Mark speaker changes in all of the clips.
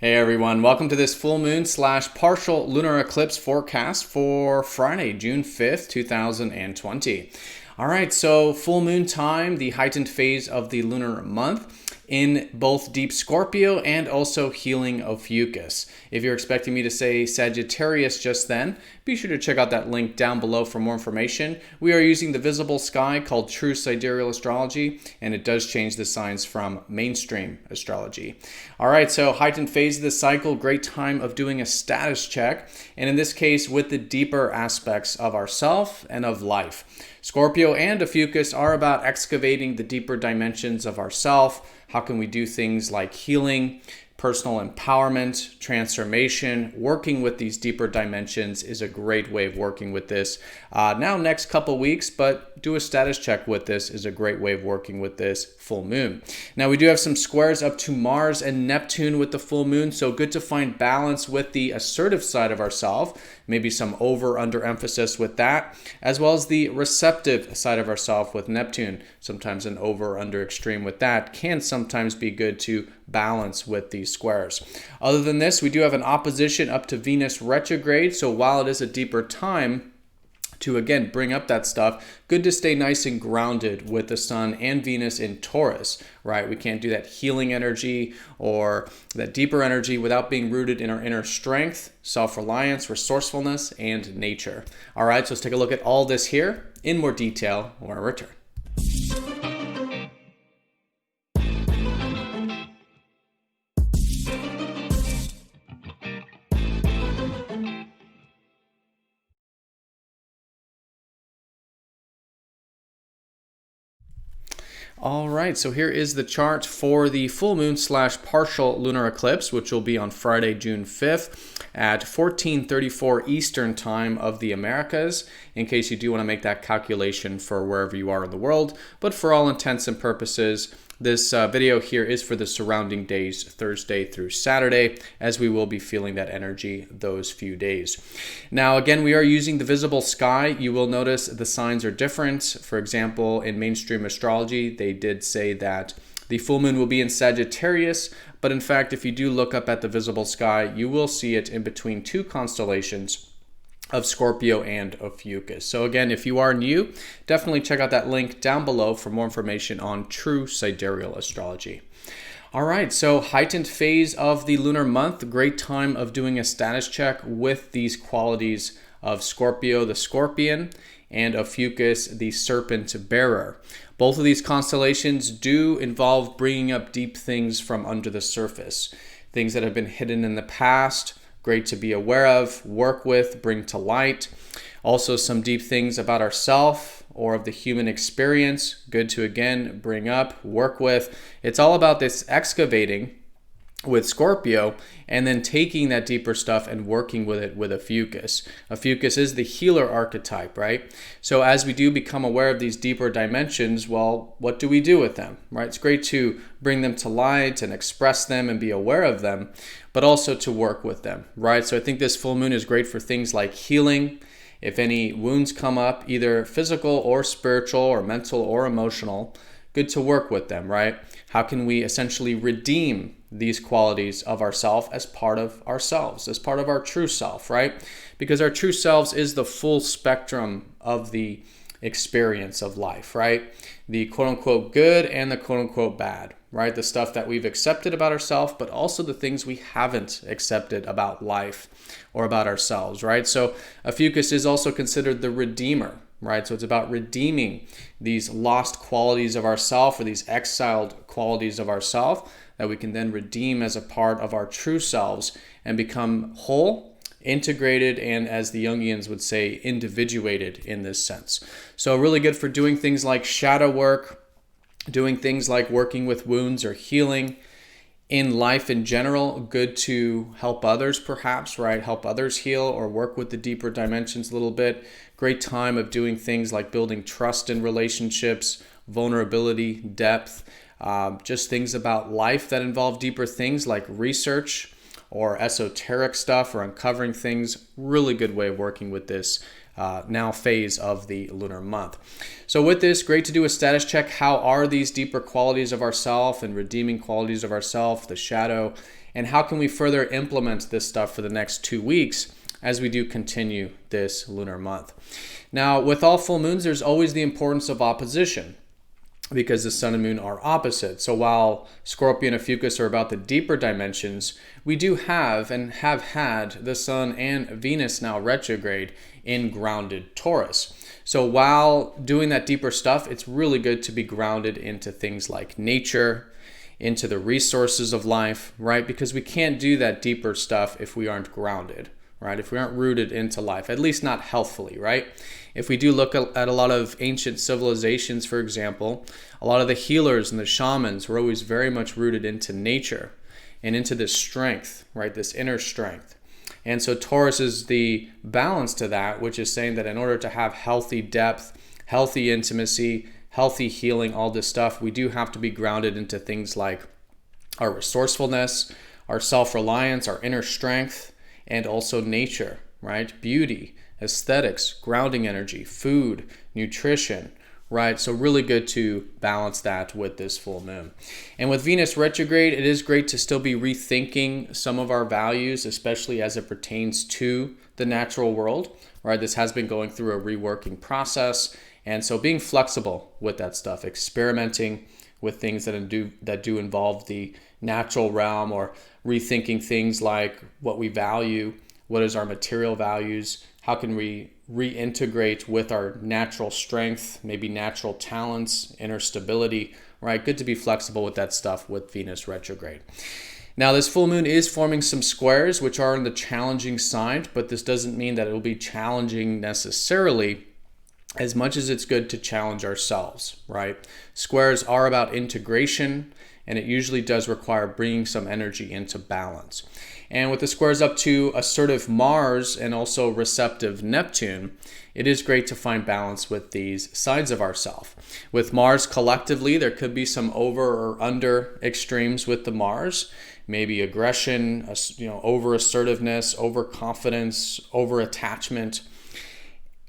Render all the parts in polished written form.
Speaker 1: Hey everyone, welcome to this full moon / partial lunar eclipse forecast for Friday, June 5th, 2020. All right, so full moon time, the heightened phase of the lunar month in both deep Scorpio and also healing Ophiuchus. If you're expecting me to say Sagittarius just then, be sure to check out that link down below for more information. We are using the visible sky called true Sidereal Astrology, and it does change the signs from mainstream astrology. All right, so heightened phase of the cycle, great time of doing a status check, and in this case with the deeper aspects of ourself and of life. Scorpio and Ophiuchus are about excavating the deeper dimensions of ourself. How can we do things like healing, personal empowerment, transformation? Working with these deeper dimensions is a great way of working with this. Now, next couple weeks, but do a status check with this is a great way of working with this full moon. Now, we do have some squares up to Mars and Neptune with the full moon, so good to find balance with the assertive side of ourselves, maybe some over-under emphasis with that, as well as the receptive side of ourselves with Neptune. Sometimes an over-under extreme with that can sometimes be good to balance with these squares. Other than this, we do have an opposition up to Venus retrograde, so while it is a deeper time to again bring up that stuff, good to stay nice and grounded with the Sun and Venus in Taurus, right? We can't do that healing energy or that deeper energy without being rooted in our inner strength, self-reliance, resourcefulness, and nature. All right, so let's take a look at all this here in more detail when I return. All right, so here is the chart for the full moon / partial lunar eclipse, which will be on Friday, June 5th at 14:34 Eastern time of the Americas, in case you do want to make that calculation for wherever you are in the world. But for all intents and purposes, this video here is for the surrounding days, Thursday through Saturday, as we will be feeling that energy those few days. Now, again, we are using the visible sky. You will notice the signs are different. For example, in mainstream astrology, they did say that the full moon will be in Sagittarius, but in fact, if you do look up at the visible sky, you will see it in between two constellations of Scorpio and Ophiuchus. So again, if you are new, definitely check out that link down below for more information on true sidereal astrology. All right, so heightened phase of the lunar month, great time of doing a status check with these qualities of Scorpio, the scorpion, and Ophiuchus, the serpent bearer. Both of these constellations do involve bringing up deep things from under the surface, things that have been hidden in the past. Great to be aware of, work with, bring to light. Also some deep things about ourself or of the human experience. Good to again bring up, work with. It's all about this excavating with Scorpio and then taking that deeper stuff and working with it with Ophiuchus. Ophiuchus is the healer archetype, right? So as we do become aware of these deeper dimensions, well, what do we do with them, right? It's great to bring them to light and express them and be aware of them, but also to work with them, right? So I think this full moon is great for things like healing. If any wounds come up, either physical or spiritual or mental or emotional, good to work with them, right? How can we essentially redeem these qualities of ourself as part of ourselves, as part of our true self, right? Because our true selves is the full spectrum of the experience of life, right? The quote-unquote good and the quote-unquote bad, right? The stuff that we've accepted about ourselves, but also the things we haven't accepted about life or about ourselves, right? So Ophiuchus is also considered the redeemer, right? So it's about redeeming these lost qualities of ourself or these exiled qualities of ourself that we can then redeem as a part of our true selves and become whole, integrated, and as the Jungians would say, individuated in this sense. So really good for doing things like shadow work, doing things like working with wounds or healing in life in general. Good to help others perhaps, right? Help others heal or work with the deeper dimensions a little bit. Great time of doing things like building trust in relationships, vulnerability, depth, just things about life that involve deeper things like research or esoteric stuff or uncovering things. Really good way of working with this now phase of the lunar month. So with this, great to do a status check. How are these deeper qualities of ourself and redeeming qualities of ourself, the shadow And how can we further implement this stuff for the next 2 weeks as we do continue this lunar month? Now, with all full moons, there's always the importance of opposition, because the sun and moon are opposite. So while Scorpio and Ophiuchus are about the deeper dimensions, we do have and have had the sun and Venus now retrograde in grounded Taurus. So while doing that deeper stuff, it's really good to be grounded into things like nature, into the resources of life, right? Because we can't do that deeper stuff if we aren't grounded, right? If we aren't rooted into life, at least not healthfully, right? If we do look at a lot of ancient civilizations, for example, a lot of the healers and the shamans were always very much rooted into nature and into this strength, right? This inner strength. And so Taurus is the balance to that, which is saying that in order to have healthy depth, healthy intimacy, healthy healing, all this stuff, we do have to be grounded into things like our resourcefulness, our self-reliance, our inner strength, and also nature, right? Beauty, aesthetics, grounding energy, food, nutrition, right? So really good to balance that with this full moon. And with Venus retrograde, it is great to still be rethinking some of our values, especially as it pertains to the natural world, right? This has been going through a reworking process. And so being flexible with that stuff, experimenting with things that do involve the natural realm, or rethinking things like what we value, what is our material values, how can we reintegrate with our natural strength, maybe natural talents, inner stability, right? Good to be flexible with that stuff with Venus retrograde. Now, this full moon is forming some squares, which are in the challenging side, but this doesn't mean that it will be challenging necessarily, as much as it's good to challenge ourselves, right? Squares are about integration, and it usually does require bringing some energy into balance. And with the squares up to assertive Mars and also receptive Neptune, it is great to find balance with these sides of ourselves. With Mars collectively, there could be some over or under extremes with the Mars, maybe aggression, over assertiveness, overconfidence, over attachment,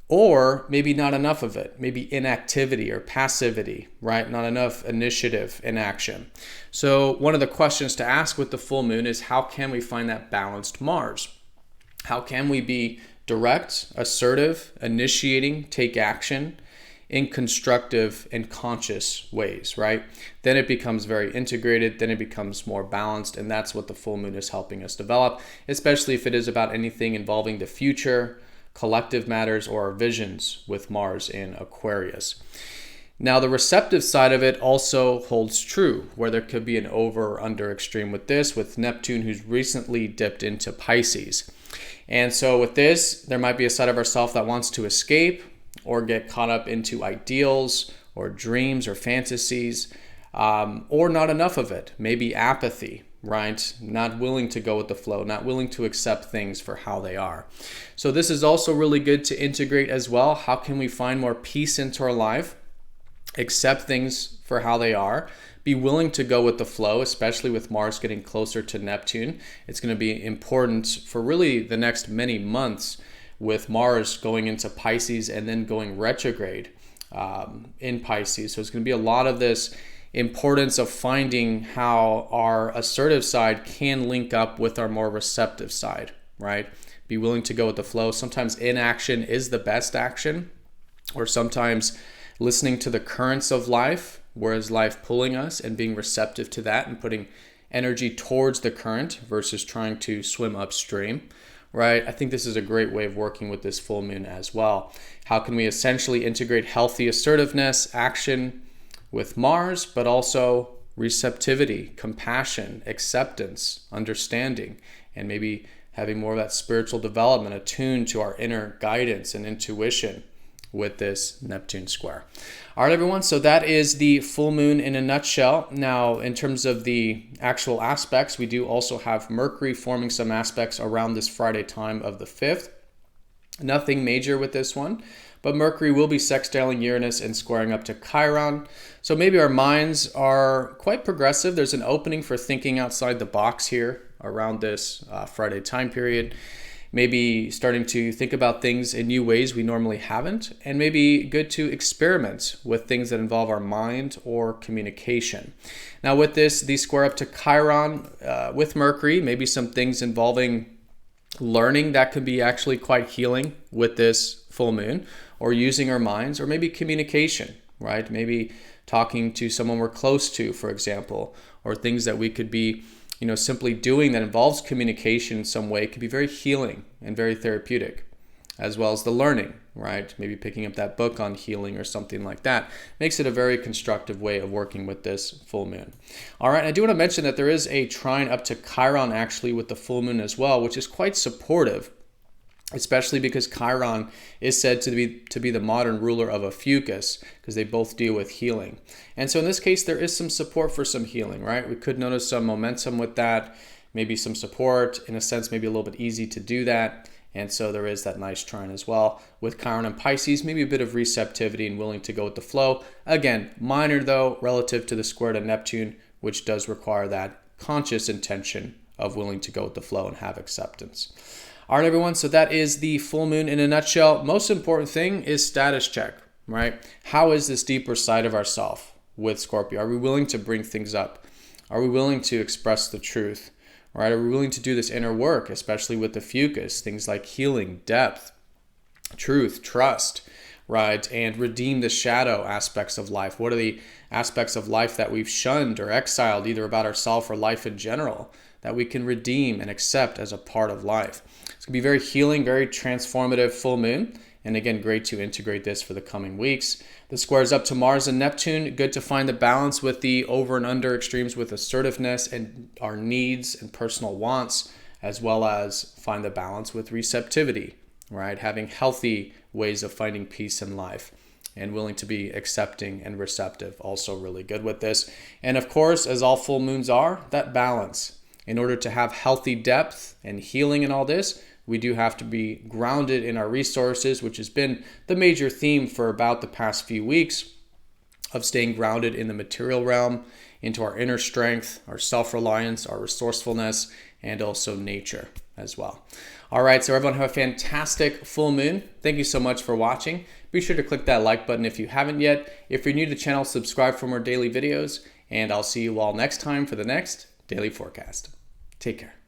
Speaker 1: or maybe not enough of it, maybe inactivity or passivity, right? Not enough initiative in action. So one of the questions to ask with the full moon is, how can we find that balanced Mars? How can we be direct, assertive, initiating, take action in constructive and conscious ways, right? Then it becomes very integrated, then it becomes more balanced, and that's what the full moon is helping us develop, especially if it is about anything involving the future, collective matters, or our visions with Mars in Aquarius. Now, the receptive side of it also holds true, where there could be an over or under extreme with this, with Neptune, who's recently dipped into Pisces. And so with this, there might be a side of ourselves that wants to escape or get caught up into ideals or dreams or fantasies, or not enough of it, maybe apathy, right? Not willing to go with the flow, not willing to accept things for how they are. So this is also really good to integrate as well. How can we find more peace into our life? Accept things for how they are. Be willing to go with the flow, especially with Mars getting closer to Neptune. It's going to be important for really the next many months, with Mars going into Pisces and then going retrograde in Pisces. So it's going to be a lot of this importance of finding how our assertive side can link up with our more receptive side, right? Be willing to go with the flow. Sometimes inaction is the best action, or sometimes listening to the currents of life, whereas life pulling us, and being receptive to that and putting energy towards the current versus trying to swim upstream, right? I think this is a great way of working with this full moon as well. How can we essentially integrate healthy assertiveness, action with Mars, but also receptivity, compassion, acceptance, understanding, and maybe having more of that spiritual development attuned to our inner guidance and intuition with this Neptune square. All right, everyone, so that is the full moon in a nutshell. Now, in terms of the actual aspects, we do also have Mercury forming some aspects around this Friday time of the 5th. Nothing major with this one, but Mercury will be sextiling Uranus and squaring up to Chiron. So maybe our minds are quite progressive. There's an opening for thinking outside the box here around this Friday time period. maybe starting to think about things in new ways we normally haven't, and maybe good to experiment with things that involve our mind or communication. Now with this, these square up to Chiron with Mercury, maybe some things involving learning that could be actually quite healing with this full moon, or using our minds, or maybe communication, right? Maybe talking to someone we're close to, for example, or things that we could be simply doing that involves communication in some way could be very healing and very therapeutic, as well as the learning, right? Maybe picking up that book on healing or something like that makes it a very constructive way of working with this full moon. All right, I do want to mention that there is a trine up to Chiron actually with the full moon as well, which is quite supportive, especially because Chiron is said to be the modern ruler of Ophiuchus, because they both deal with healing. And so in this case, there is some support for some healing, right? We could notice some momentum with that, maybe some support, in a sense, maybe a little bit easy to do that. And so there is that nice trine as well. With Chiron and Pisces, maybe a bit of receptivity and willing to go with the flow. Again, minor though, relative to the square to Neptune, which does require that conscious intention of willing to go with the flow and have acceptance. All right, everyone, so that is the full moon in a nutshell. Most important thing is status check, right? How is this deeper side of ourself with Scorpio? Are we willing to bring things up? Are we willing to express the truth, right? Are we willing to do this inner work, especially with the Ophiuchus, things like healing, depth, truth, trust, right? And redeem the shadow aspects of life. What are the aspects of life that we've shunned or exiled, either about ourselves or life in general, that we can redeem and accept as a part of life? It's going to be very healing, very transformative full moon. And again, great to integrate this for the coming weeks. The squares up to Mars and Neptune. Good to find the balance with the over and under extremes with assertiveness and our needs and personal wants, as well as find the balance with receptivity, right? Having healthy ways of finding peace in life and willing to be accepting and receptive. Also really good with this. And of course, as all full moons are, that balance. In order to have healthy depth and healing in all this, we do have to be grounded in our resources, which has been the major theme for about the past few weeks, of staying grounded in the material realm, into our inner strength, our self-reliance, our resourcefulness, and also nature as well. All right, so everyone have a fantastic full moon. Thank you so much for watching. Be sure to click that like button if you haven't yet. If you're new to the channel, subscribe for more daily videos, and I'll see you all next time for the next daily forecast. Take care.